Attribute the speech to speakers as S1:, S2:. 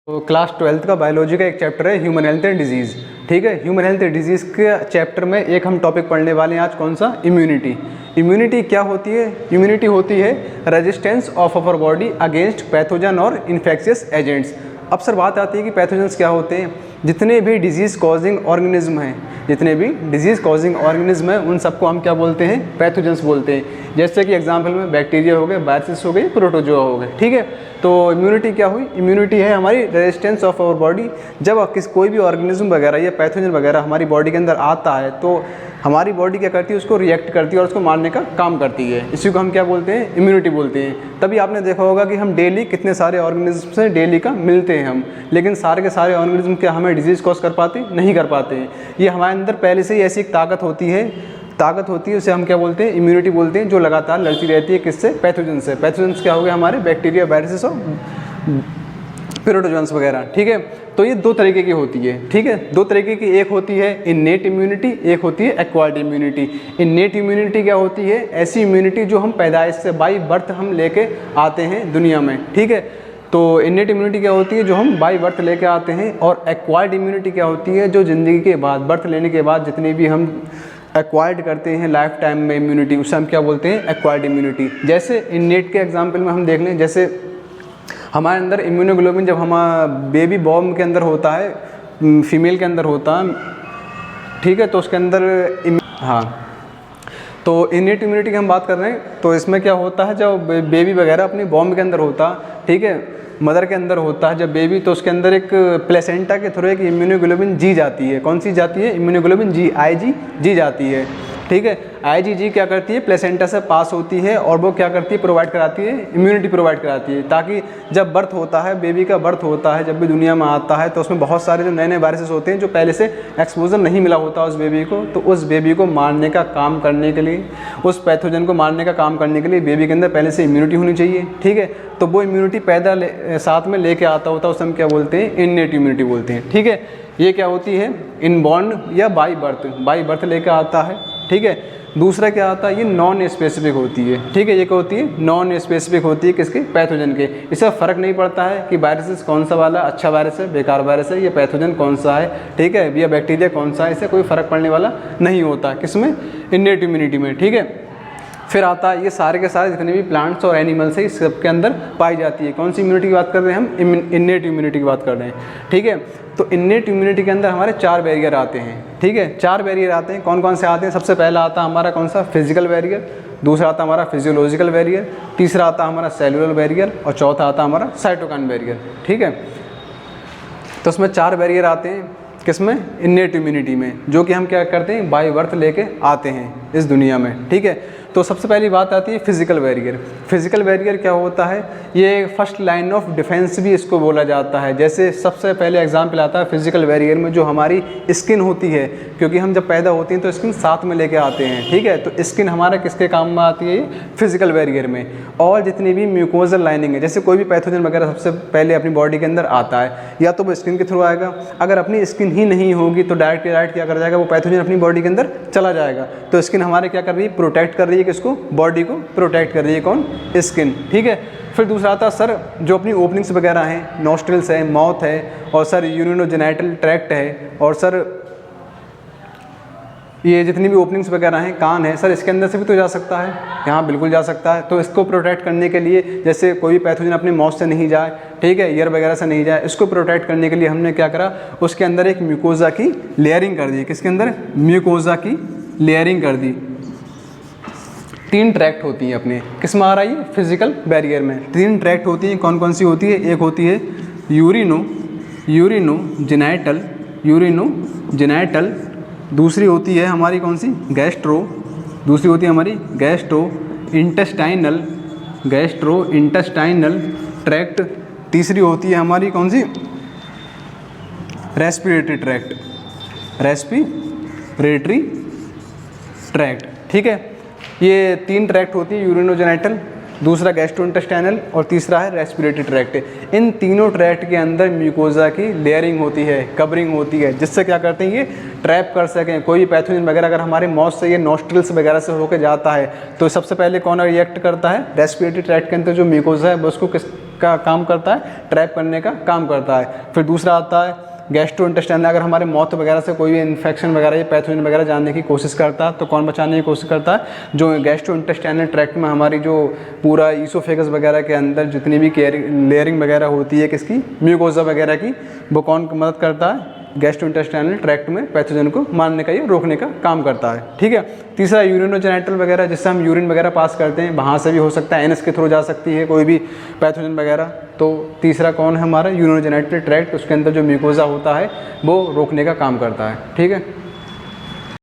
S1: तो class 12th का biology का एक चैप्टर है ह्यूमन हेल्थ एंड डिजीज़। ठीक है, ह्यूमन हेल्थ एंड डिजीज़ के चैप्टर में एक हम टॉपिक पढ़ने वाले हैं आज, कौन सा? इम्यूनिटी। इम्यूनिटी क्या होती है? इम्यूनिटी होती है resistance of our body against pathogen और इन्फेक्शियस एजेंट्स। अब सर बात आती है कि पैथोजेंस क्या होते हैं। जितने भी डिजीज़ कॉजिंग ऑर्गेनिज्म हैं, जितने भी डिजीज़ कॉजिंग ऑर्गेनिज्म हैं, उन सबको हम क्या बोलते हैं? पैथोजेंस बोलते हैं। जैसे कि एग्जांपल में बैक्टीरिया हो गए, वायरसेस हो गए, प्रोटोजोआ हो गए। ठीक है, तो इम्यूनिटी क्या हुई? इम्यूनिटी है हमारी रेजिस्टेंस ऑफ आवर बॉडी। जब कोई भी ऑर्गेनिज्म वगैरह या पैथोजन वगैरह हमारी बॉडी के अंदर आता है तो हमारी बॉडी क्या करती है? उसको रिएक्ट करती है और उसको मारने का काम करती है। इसी को हम क्या बोलते हैं? इम्यूनिटी बोलते हैं। तभी आपने देखा होगा कि हम डेली कितने सारे ऑर्गेनिज्म से डेली का मिलते हैं हम, लेकिन सारे के सारे ऑर्गेनिज्म क्या हमें डिजीज़ कॉज कर पाते? नहीं कर पाते हैं। ये हमारे अंदर पहले से ही ऐसी एक ताकत होती है, उसे हम क्या बोलते हैं? इम्यूनिटी बोलते हैं, जो लगातार लड़ती रहती है किससे? पैथोजन से। पैथोजेंस क्या हो गए? हमारे बैक्टीरिया, वायरसेस और प्रोटोजोन्स वगैरह। ठीक है, तो ये दो तरीके की होती है। ठीक है, दो तरीके की, एक होती है इन्नेट इम्यूनिटी, एक होती है एक्वायर्ड इम्यूनिटी। इन्नेट इम्यूनिटी क्या होती है? ऐसी इम्यूनिटी जो हम पैदाइश से बाई बर्थ हम लेके आते हैं दुनिया में। ठीक है, तो इन्नेट इम्यूनिटी क्या होती है? जो हम बाई बर्थ लेके आते हैं। और एक्वायर्ड इम्यूनिटी क्या होती है? जो ज़िंदगी के बाद, बर्थ लेने के बाद जितनी भी हम एक्वायर्ड करते हैं लाइफ टाइम में इम्यूनिटी, उसे हम क्या बोलते हैं? Acquired immunity. जैसे इन्नेट के एग्जाम्पल में हम देख लें, जैसे हमारे अंदर इम्यूनोग्लोबिन जब हमारा बेबी बॉर्न के अंदर होता है, फीमेल के अंदर होता है, ठीक है, तो उसके अंदर हाँ, तो इन्नेट इम्यूनिटी की हम बात कर रहे हैं। तो इसमें क्या होता है, जब बेबी वगैरह अपनी बॉर्न के अंदर होता, ठीक है, मदर के अंदर होता है जब बेबी, तो उसके अंदर एक प्लेसेंटा के थ्रू एक इम्यूनोग्लोबिन जी जाती है। कौन सी जाती है? इम्यूनोग्लोबिन जी, IgG जाती है। ठीक है, IgG क्या करती है? प्लेसेंटा से पास होती है और वो क्या करती है? प्रोवाइड कराती है, इम्यूनिटी प्रोवाइड कराती है, ताकि जब बर्थ होता है, बेबी का बर्थ होता है, जब भी दुनिया में आता है, तो उसमें बहुत सारे जो नए नए वायरसेस होते हैं जो पहले से एक्सपोजर नहीं मिला होता उस बेबी को, तो उस बेबी को मारने का काम करने के लिए, उस पैथोजन को मारने का काम करने के लिए बेबी के अंदर पहले से इम्यूनिटी होनी चाहिए। ठीक है, तो वो इम्यूनिटी साथ में लेके आता होता है, उसे हम क्या बोलते हैं? इन्नेट इम्यूनिटी बोलते हैं। ठीक है, ये क्या होती है? इनबॉर्न या बाई बर्थ लेके आता है। ठीक है, दूसरा क्या आता है? ये नॉन स्पेसिफिक होती है। ठीक है, ये क्या होती है? नॉन स्पेसिफिक होती है। किसके? पैथोजन के। इससे फ़र्क नहीं पड़ता है कि वायरस कौन सा वाला अच्छा वायरस है, बेकार वायरस है, या पैथोजन कौन सा है, ठीक है, या बैक्टीरिया कौन सा है, इससे कोई फ़र्क पड़ने वाला नहीं होता। किसमें? इन्नेट इम्यूनिटी में। ठीक है, फिर आता है ये सारे के सारे जितने भी प्लांट्स और एनिमल्स है, इस सब के अंदर पाई जाती है। कौन सी इम्यूनिटी की बात कर रहे हैं हम? इन्नेट इम्यूनिटी की बात कर रहे हैं। ठीक है, तो इन्नेट इम्यूनिटी के अंदर हमारे 4 बैरियर आते हैं। ठीक है, 4 बैरियर आते हैं। कौन कौन से आते हैं? सबसे पहला आता है हमारा कौन सा? फिजिकल बैरियर, दूसरा आता है हमारा फिजियोलॉजिकल बैरियर, तीसरा आता है हमारा सेलुलर बैरियर, और चौथा आता है हमारा साइटोकाइन बैरियर। ठीक है, तो उसमें 4 बैरियर आते हैं। किसमें? इन्नेट इम्यूनिटी में, जो कि हम क्या करते हैं? बाय बर्थ लेके आते हैं इस दुनिया में। ठीक है, तो सबसे पहली बात आती है फिजिकल बैरियर। फिजिकल बैरियर क्या होता है? ये फर्स्ट लाइन ऑफ डिफेंस भी इसको बोला जाता है। जैसे सबसे पहले एग्जाम्पल आता है फिजिकल बैरियर में, जो हमारी स्किन होती है, क्योंकि हम जब पैदा होते हैं तो स्किन साथ में लेके आते हैं। ठीक है, तो स्किन हमारा किसके काम में आती है? फिजिकल बैरियर में। और जितनी भी म्यूकोजल लाइनिंग है, जैसे कोई भी पैथोजन वगैरह सबसे पहले अपनी बॉडी के अंदर आता है, या तो वो स्किन के थ्रू आएगा, अगर अपनी स्किन ही नहीं होगी तो डायरेक्ट क्या कर जाएगा? वो पैथोजन अपनी बॉडी के अंदर चला जाएगा। तो स्किन हमारे क्या कर रही है? प्रोटेक्ट कर रही है किसको? बॉडी को प्रोटेक्ट कर रही है। कौन? स्किन। ठीक है, फिर दूसरा आता है सर, जो अपनी ओपनिंग्स वगैरह हैं, नॉस्ट्रिल्स है, माउथ है, और सर यूरिनोजेनिटल ट्रैक्ट है, और सर ये जितनी भी ओपनिंग्स वगैरह हैं, कान है, सर इसके अंदर से भी तो जा सकता है। यहाँ बिल्कुल जा सकता है। तो इसको प्रोटेक्ट करने के लिए, जैसे कोई भी पैथोजन अपने माउथ से नहीं जाए, ठीक है, ईयर वगैरह से नहीं जाए, इसको प्रोटेक्ट करने के लिए हमने क्या करा? उसके अंदर एक म्यूकोजा की लेयरिंग कर दी। किसके अंदर? म्यूकोजा की लेयरिंग कर दी। 3 ट्रैक्ट होती हैं अपने, किस में आ रहा है? फिजिकल बैरियर में 3 ट्रैक्ट होती हैं। कौन कौन सी होती है? एक होती है यूरिनोजेनिटल, दूसरी होती है हमारी कौन सी? दूसरी होती है हमारी गैस्ट्रो इंटेस्टाइनल ट्रैक्ट, तीसरी होती है हमारी कौन सी? Respiratory tract. ठीक है, ये 3 ट्रैक्ट होती है, यूरिनोजेनिटल, दूसरा गैस्ट्रोइंटेस्टाइनल, और तीसरा है रेस्पिरेटरी ट्रैक्ट। इन तीनों ट्रैक्ट के अंदर म्यूकोजा की लेयरिंग होती है, कवरिंग होती है, जिससे क्या करते हैं? ये ट्रैप कर सकें कोई भी पैथोजन वगैरह। अगर हमारे माउथ से, ये नॉस्ट्रिल्स वगैरह से होकर जाता है, तो सबसे पहले कौन रिएक्ट करता है? रेस्पिरेटरी ट्रैक्ट के अंदर जो म्यूकोजा है वो उसको का काम करता है, ट्रैप करने का काम करता है। फिर दूसरा आता है गैस्ट्रोइंटेस्टाइनल, अगर हमारे माउथ वगैरह से कोई भी इन्फेक्शन वगैरह या पैथोजन वगैरह जानने की कोशिश करता है तो कौन बचाने की कोशिश करता है, जो गैस्ट्रोइंटेस्टाइनल ट्रैक्ट में हमारी जो पूरा ईसोफेगस वगैरह के अंदर जितनी भी लेयरिंग वगैरह होती है किसकी, म्यूकोसा वगैरह की, वो कौन मदद करता है, गैस्ट्रोइंटेस्टाइनल ट्रैक्ट में पैथोजन को मारने का, ये रोकने का काम करता है। ठीक है। तीसरा यूरिनोजेनिटल वगैरह, जिससे हम यूरिन वगैरह पास करते हैं, वहाँ से भी हो सकता है, एनएस के थ्रू जा सकती है कोई भी पैथोजन वगैरह। तो तीसरा कौन है हमारा, यूरिनोजेनिटल ट्रैक्ट, उसके अंदर जो म्यूकोसा होता है वो रोकने का काम करता है। ठीक है।